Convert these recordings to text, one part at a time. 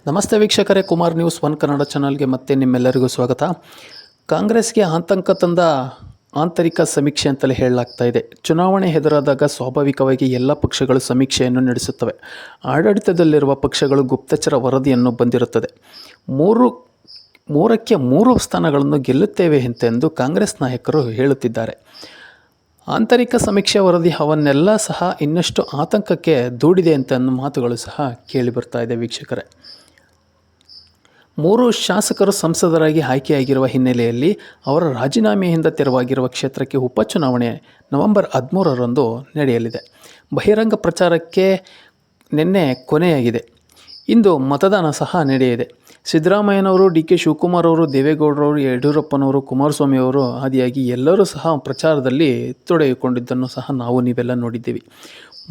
ನಮಸ್ತೆ ವೀಕ್ಷಕರೇ, Kumar news one Kannada ಚಾನಲ್ಗೆ ಮತ್ತೆ ನಿಮ್ಮೆಲ್ಲರಿಗೂ ಸ್ವಾಗತ. ಕಾಂಗ್ರೆಸ್ಗೆ ಆತಂಕ ತಂದ ಆಂತರಿಕ ಸಮೀಕ್ಷೆ ಅಂತಲೇ ಹೇಳಲಾಗ್ತಾ ಇದೆ. ಚುನಾವಣೆ ಎದುರಾದಾಗ ಸ್ವಾಭಾವಿಕವಾಗಿ ಎಲ್ಲ ಪಕ್ಷಗಳು ಸಮೀಕ್ಷೆಯನ್ನು ನಡೆಸುತ್ತವೆ. ಆಡಳಿತದಲ್ಲಿರುವ ಪಕ್ಷಗಳು ಗುಪ್ತಚರ ವರದಿಯನ್ನು ಬಂದಿರುತ್ತದೆ. ಮೂರಕ್ಕೆ ಮೂರು ಸ್ಥಾನಗಳನ್ನು ಗೆಲ್ಲುತ್ತೇವೆ ಎಂತೆಂದು ಕಾಂಗ್ರೆಸ್ ನಾಯಕರು ಹೇಳುತ್ತಿದ್ದಾರೆ. ಆಂತರಿಕ ಸಮೀಕ್ಷೆ ವರದಿ ಅವನ್ನೆಲ್ಲ ಸಹ ಇನ್ನಷ್ಟು ಆತಂಕಕ್ಕೆ ದೂಡಿದೆ ಅಂತ ಮಾತುಗಳು ಸಹ ಕೇಳಿಬರ್ತಾ ಇದೆ ವೀಕ್ಷಕರೇ. 3 ಶಾಸಕರು ಸಂಸದರಾಗಿ ಆಯ್ಕೆಯಾಗಿರುವ ಹಿನ್ನೆಲೆಯಲ್ಲಿ ಅವರ ರಾಜೀನಾಮೆಯಿಂದ ತೆರವಾಗಿರುವ ಕ್ಷೇತ್ರಕ್ಕೆ ಉಪಚುನಾವಣೆ ನವೆಂಬರ್ 13ರಂದು ನಡೆಯಲಿದೆ. ಬಹಿರಂಗ ಪ್ರಚಾರಕ್ಕೆ ನಿನ್ನೆ ಕೊನೆಯಾಗಿದೆ. ಇಂದು ಮತದಾನ ಸಹ ನಡೆಯಲಿದೆ. ಸಿದ್ದರಾಮಯ್ಯನವರು, ಡಿ ಕೆ ಶಿವಕುಮಾರ್ ಅವರು, ದೇವೇಗೌಡರವರು, ಯಡಿಯೂರಪ್ಪನವರು, ಕುಮಾರಸ್ವಾಮಿ ಅವರು ಆದಿಯಾಗಿ ಎಲ್ಲರೂ ಸಹ ಪ್ರಚಾರದಲ್ಲಿ ತೊಡಗಿಕೊಂಡಿದ್ದನ್ನು ಸಹ ನೀವೆಲ್ಲ ನೋಡಿದ್ದೀವಿ.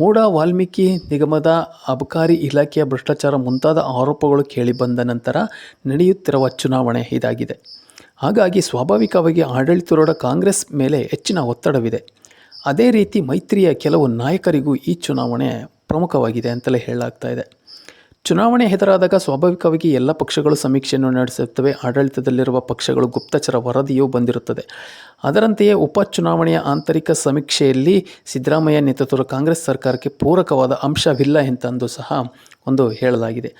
ಮೂಡ ವಾಲ್ಮೀಕಿ ನಿಗಮದ ಅಬಕಾರಿ ಇಲಾಖೆಯ ಭ್ರಷ್ಟಾಚಾರ ಮುಂತಾದ ಆರೋಪಗಳು ಕೇಳಿಬಂದ ನಂತರ ನಡೆಯುತ್ತಿರುವ ಚುನಾವಣೆ ಇದಾಗಿದೆ. ಹಾಗಾಗಿ ಸ್ವಾಭಾವಿಕವಾಗಿ ಆಡಳಿತಾರೂಢ ಕಾಂಗ್ರೆಸ್ ಮೇಲೆ ಹೆಚ್ಚಿನ ಒತ್ತಡವಿದೆ. ಅದೇ ರೀತಿ ಮೈತ್ರಿಯ ಕೆಲವು ನಾಯಕರಿಗೂ ಈ ಚುನಾವಣೆ ಪ್ರಮುಖವಾಗಿದೆ ಅಂತಲೇ ಹೇಳಲಾಗ್ತಾ ಇದೆ. ಚುನಾವಣೆ ಎದುರಾದಾಗ ಸ್ವಾಭಾವಿಕವಾಗಿ ಎಲ್ಲ ಪಕ್ಷಗಳು ಸಮೀಕ್ಷೆಯನ್ನು ನಡೆಸುತ್ತವೆ. ಆಡಳಿತದಲ್ಲಿರುವ ಪಕ್ಷಗಳು ಗುಪ್ತಚರ ವರದಿಯೂ ಬಂದಿರುತ್ತದೆ. ಅದರಂತೆಯೇ ಉಪಚುನಾವಣೆಯ ಆಂತರಿಕ ಸಮೀಕ್ಷೆಯಲ್ಲಿ ಸಿದ್ದರಾಮಯ್ಯ ನೇತೃತ್ವದ ಕಾಂಗ್ರೆಸ್ ಸರ್ಕಾರಕ್ಕೆ ಪೂರಕವಾದ ಅಂಶವಿಲ್ಲ ಎಂತಂದು ಸಹ ಹೇಳಲಾಗಿದೆ.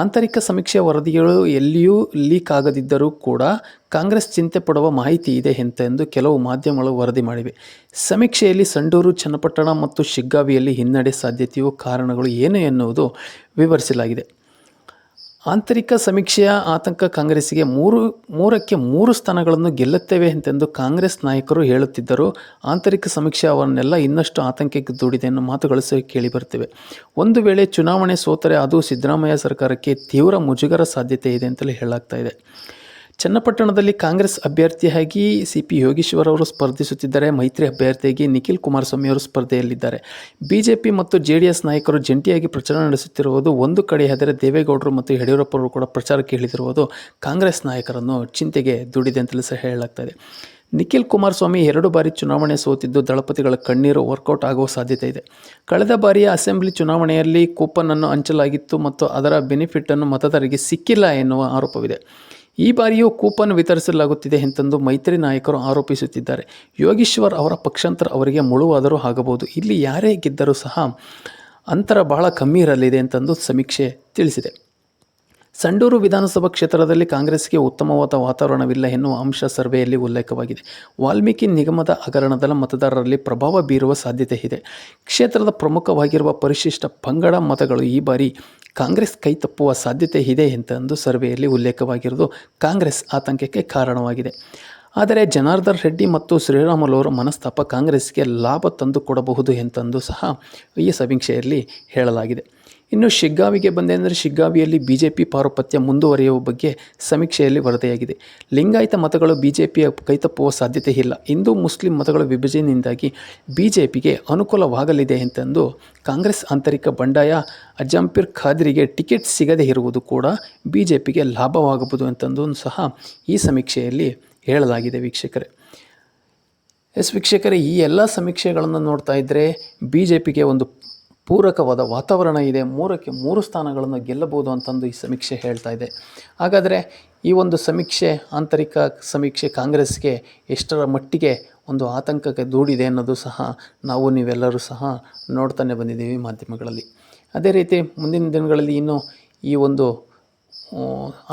ಆಂತರಿಕ ಸಮೀಕ್ಷೆ ವರದಿಗಳು ಎಲ್ಲಿಯೂ ಲೀಕ್ ಆಗದಿದ್ದರೂ ಕೂಡ ಕಾಂಗ್ರೆಸ್ ಚಿಂತೆ ಪಡುವ ಮಾಹಿತಿ ಇದೆ ಎಂತೆಂದು ಕೆಲವು ಮಾಧ್ಯಮಗಳು ವರದಿ ಮಾಡಿವೆ. ಸಮೀಕ್ಷೆಯಲ್ಲಿ ಸಂಡೂರು, ಚನ್ನಪಟ್ಟಣ ಮತ್ತು ಶಿಗ್ಗಾವಿಯಲ್ಲಿ ಹಿನ್ನಡೆ ಸಾಧ್ಯತೆಯೂ ಕಾರಣಗಳು ಏನು ಎನ್ನುವುದು ವಿವರಿಸಲಾಗಿದೆ. ಆಂತರಿಕ ಸಮೀಕ್ಷೆಯ ಆತಂಕ ಕಾಂಗ್ರೆಸ್ಸಿಗೆ ಮೂರಕ್ಕೆ ಮೂರು ಸ್ಥಾನಗಳನ್ನು ಗೆಲ್ಲುತ್ತೇವೆ ಎಂತೆಂದು ಕಾಂಗ್ರೆಸ್ ನಾಯಕರು ಹೇಳುತ್ತಿದ್ದರೂ ಆಂತರಿಕ ಸಮೀಕ್ಷೆ ಅವರನ್ನೆಲ್ಲ ಇನ್ನಷ್ಟು ಆತಂಕಕ್ಕೆ ದೂಡಿದೆ ಎನ್ನುವ ಮಾತುಗಳು ಸಹ ಕೇಳಿಬರುತ್ತಿವೆ. ಒಂದು ವೇಳೆ ಚುನಾವಣೆ ಸೋತರೆ ಅದು ಸಿದ್ದರಾಮಯ್ಯ ಸರ್ಕಾರಕ್ಕೆ ತೀವ್ರ ಮುಜುಗರ ಸಾಧ್ಯತೆ ಇದೆ ಅಂತಲೇ ಹೇಳಲಾಗ್ತಾ ಇದೆ. ಚನ್ನಪಟ್ಟಣದಲ್ಲಿ ಕಾಂಗ್ರೆಸ್ ಅಭ್ಯರ್ಥಿಯಾಗಿ ಸಿ.ಪಿ. ಯೋಗೇಶ್ವರ್ ಅವರು ಸ್ಪರ್ಧಿಸುತ್ತಿದ್ದರೆ, ಮೈತ್ರಿ ಅಭ್ಯರ್ಥಿಯಾಗಿ ನಿಖಿಲ್ ಕುಮಾರಸ್ವಾಮಿ ಅವರು ಸ್ಪರ್ಧೆಯಲ್ಲಿದ್ದಾರೆ. ಬಿಜೆಪಿ ಮತ್ತು ಜೆಡಿಎಸ್ ನಾಯಕರು ಜಂಟಿಯಾಗಿ ಪ್ರಚಾರ ನಡೆಸುತ್ತಿರುವುದು ಒಂದು ಕಡೆಯಾದರೆ, ದೇವೇಗೌಡರು ಮತ್ತು ಯಡಿಯೂರಪ್ಪರು ಕೂಡ ಪ್ರಚಾರಕ್ಕೆ ಇಳಿದಿರುವುದು ಕಾಂಗ್ರೆಸ್ ನಾಯಕರನ್ನು ಚಿಂತೆಗೆ ದೂಡಿದೆ ಅಂತಲೂ ಸಹ ಹೇಳಲಾಗ್ತಾ ಇದೆ. ನಿಖಿಲ್ ಕುಮಾರಸ್ವಾಮಿ 2 ಬಾರಿ ಚುನಾವಣೆ ಸೋತಿದ್ದು ದಳಪತಿಗಳ ಕಣ್ಣೀರು ವರ್ಕೌಟ್ ಆಗುವ ಸಾಧ್ಯತೆ ಇದೆ. ಕಳೆದ ಬಾರಿಯ ಅಸೆಂಬ್ಲಿ ಚುನಾವಣೆಯಲ್ಲಿ ಕೂಪನ್ ಅನ್ನು ಹಂಚಲಾಗಿತ್ತು ಮತ್ತು ಅದರ ಬೆನಿಫಿಟನ್ನು ಮತದಾರರಿಗೆ ಸಿಕ್ಕಿಲ್ಲ ಎನ್ನುವ ಆರೋಪವಿದೆ. ಈ ಬಾರಿಯೂ ಕೂಪನ್ ವಿತರಿಸಲಾಗುತ್ತಿದೆ ಎಂತೆಂದು ಮೈತ್ರಿ ನಾಯಕರು ಆರೋಪಿಸುತ್ತಿದ್ದಾರೆ. ಯೋಗೇಶ್ವರ್ ಅವರ ಪಕ್ಷಾಂತರ ಅವರಿಗೆ ಮುಳುವಾದರೂ ಆಗಬಹುದು. ಇಲ್ಲಿ ಯಾರೇ ಗೆದ್ದರೂ ಸಹ ಅಂತರ ಬಹಳ ಕಮ್ಮಿ ಇರಲಿದೆ ಎಂತೆಂದು ಸಮೀಕ್ಷೆ ತಿಳಿಸಿದೆ. ಸಂಡೂರು ವಿಧಾನಸಭಾ ಕ್ಷೇತ್ರದಲ್ಲಿ ಕಾಂಗ್ರೆಸ್ಗೆ ಉತ್ತಮವಾದ ವಾತಾವರಣವಿಲ್ಲ ಎನ್ನುವ ಅಂಶ ಸರ್ವೆಯಲ್ಲಿ ಉಲ್ಲೇಖವಾಗಿದೆ. ವಾಲ್ಮೀಕಿ ನಿಗಮದ ಹಗರಣದ ಮತದಾರರಲ್ಲಿ ಪ್ರಭಾವ ಬೀರುವ ಸಾಧ್ಯತೆ ಇದೆ. ಕ್ಷೇತ್ರದ ಪ್ರಮುಖವಾಗಿರುವ ಪರಿಶಿಷ್ಟ ಪಂಗಡ ಮತಗಳು ಈ ಬಾರಿ ಕಾಂಗ್ರೆಸ್ ಕೈತಪ್ಪುವ ಸಾಧ್ಯತೆ ಇದೆ ಎಂತೆಂದು ಸರ್ವೆಯಲ್ಲಿ ಉಲ್ಲೇಖವಾಗಿರುವುದು ಕಾಂಗ್ರೆಸ್ ಆತಂಕಕ್ಕೆ ಕಾರಣವಾಗಿದೆ. ಆದರೆ ಜನಾರ್ದನ್ ರೆಡ್ಡಿ ಮತ್ತು ಶ್ರೀರಾಮುಲು ಅವರ ಮನಸ್ತಾಪ ಕಾಂಗ್ರೆಸ್ಗೆ ಲಾಭ ತಂದುಕೊಡಬಹುದು ಎಂತೆಂದು ಸಹ ಈ ಸಮೀಕ್ಷೆಯಲ್ಲಿ ಹೇಳಲಾಗಿದೆ. ಇನ್ನು ಶಿಗ್ಗಾವಿಗೆ ಬಂದೆಂದರೆ, ಶಿಗ್ಗಾವಿಯಲ್ಲಿ ಬಿಜೆಪಿ ಪಾರುಪತ್ಯ ಮುಂದುವರಿಯುವ ಬಗ್ಗೆ ಸಮೀಕ್ಷೆಯಲ್ಲಿ ವರದಿಯಾಗಿದೆ. ಲಿಂಗಾಯತ ಮತಗಳು ಬಿಜೆಪಿಯ ಕೈತಪ್ಪುವ ಸಾಧ್ಯತೆ ಇಲ್ಲ. ಹಿಂದೂ ಮುಸ್ಲಿಂ ಮತಗಳ ವಿಭಜನೆಯಿಂದಾಗಿ ಬಿಜೆಪಿಗೆ ಅನುಕೂಲವಾಗಲಿದೆ ಎಂತೆಂದು ಕಾಂಗ್ರೆಸ್ ಆಂತರಿಕ ಬಂಡಾಯ ಅಜಂಪೀರ್ ಖಾದ್ರಿಗೆ ಟಿಕೆಟ್ ಸಿಗದೇ ಇರುವುದು ಕೂಡ ಬಿಜೆಪಿಗೆ ಲಾಭವಾಗಬಹುದು ಎಂತೆಂದು ಸಹ ಈ ಸಮೀಕ್ಷೆಯಲ್ಲಿ ಹೇಳಲಾಗಿದೆ. ವೀಕ್ಷಕರೇ, ಈ ಎಲ್ಲ ಸಮೀಕ್ಷೆಗಳನ್ನು ನೋಡ್ತಾ ಇದ್ದರೆ ಬಿಜೆಪಿಗೆ ಒಂದು ಪೂರಕವಾದ ವಾತಾವರಣ ಇದೆ. 3ಕ್ಕೆ 3 ಸ್ಥಾನಗಳನ್ನು ಗೆಲ್ಲಬಹುದು ಅಂತಂದು ಈ ಸಮೀಕ್ಷೆ ಹೇಳ್ತಾ ಇದೆ. ಹಾಗಾದರೆ ಈ ಒಂದು ಸಮೀಕ್ಷೆ, ಆಂತರಿಕ ಸಮೀಕ್ಷೆ ಕಾಂಗ್ರೆಸ್ಗೆ ಎಷ್ಟರ ಮಟ್ಟಿಗೆ ಒಂದು ಆತಂಕಕ್ಕೆ ದೂಡಿದೆ ಅನ್ನೋದು ಸಹ ನೀವೆಲ್ಲರೂ ಸಹ ನೋಡ್ತಾನೆ ಬಂದಿದ್ದೀವಿ ಮಾಧ್ಯಮಗಳಲ್ಲಿ. ಅದೇ ರೀತಿ ಮುಂದಿನ ದಿನಗಳಲ್ಲಿ ಇನ್ನು ಈ ಒಂದು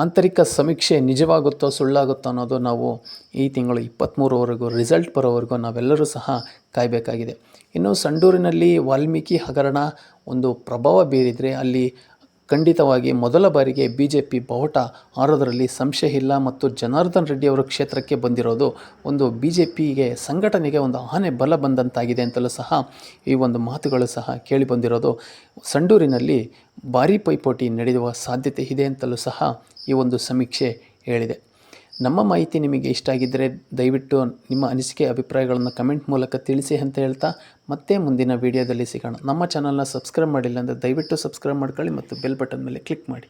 ಆಂತರಿಕ ಸಮೀಕ್ಷೆ ನಿಜವಾಗುತ್ತೋ ಸುಳ್ಳಾಗುತ್ತೋ ಅನ್ನೋದು ನಾವು ಈ ತಿಂಗಳು 23ರವರೆಗೂ ರಿಸಲ್ಟ್ ಬರೋವರೆಗೂ ನಾವೆಲ್ಲರೂ ಸಹ ಕಾಯಬೇಕಾಗಿದೆ. ಇನ್ನು ಸಂಡೂರಿನಲ್ಲಿ ವಾಲ್ಮೀಕಿ ಹಗರಣ ಒಂದು ಪ್ರಭಾವ ಬೀರಿದರೆ ಅಲ್ಲಿ ಖಂಡಿತವಾಗಿ ಮೊದಲ ಬಾರಿಗೆ ಬಿಜೆಪಿ ಬಾವುಟ ಹಾರೋದರಲ್ಲಿ ಸಂಶಯ ಇಲ್ಲ. ಮತ್ತು ಜನಾರ್ದನ್ ರೆಡ್ಡಿ ಅವರು ಕ್ಷೇತ್ರಕ್ಕೆ ಬಂದಿರೋದು ಒಂದು ಬಿಜೆಪಿಗೆ ಸಂಘಟನೆಗೆ ಒಂದು ಆನೆ ಬಲ ಬಂದಂತಾಗಿದೆ ಅಂತಲೂ ಸಹ ಈ ಒಂದು ಮಾತುಗಳು ಸಹ ಕೇಳಿಬಂದಿರೋದು. ಸಂಡೂರಿನಲ್ಲಿ ಭಾರೀ ಪೈಪೋಟಿ ನಡೆಯುವ ಸಾಧ್ಯತೆ ಇದೆ ಅಂತಲೂ ಸಹ ಈ ಒಂದು ಸಮೀಕ್ಷೆ ಹೇಳಿದೆ. ನಮ್ಮ ಮಾಹಿತಿ ನಿಮಗೆ ಇಷ್ಟ ಆಗಿದ್ದರೆ ದಯವಿಟ್ಟು ನಿಮ್ಮ ಅನಿಸಿಕೆ ಅಭಿಪ್ರಾಯಗಳನ್ನು ಕಮೆಂಟ್ ಮೂಲಕ ತಿಳಿಸಿ ಅಂತ ಹೇಳ್ತಾ ಮತ್ತೆ ಮುಂದಿನ ವಿಡಿಯೋದಲ್ಲಿ ಸಿಗೋಣ. ನಮ್ಮ ಚಾನಲ್ನ ಸಬ್ಸ್ಕ್ರೈಬ್ ಮಾಡಿಲ್ಲ ಅಂದರೆ ದಯವಿಟ್ಟು ಸಬ್ಸ್ಕ್ರೈಬ್ ಮಾಡ್ಕೊಳ್ಳಿ ಮತ್ತು ಬೆಲ್ ಬಟನ್ ಮೇಲೆ ಕ್ಲಿಕ್ ಮಾಡಿ.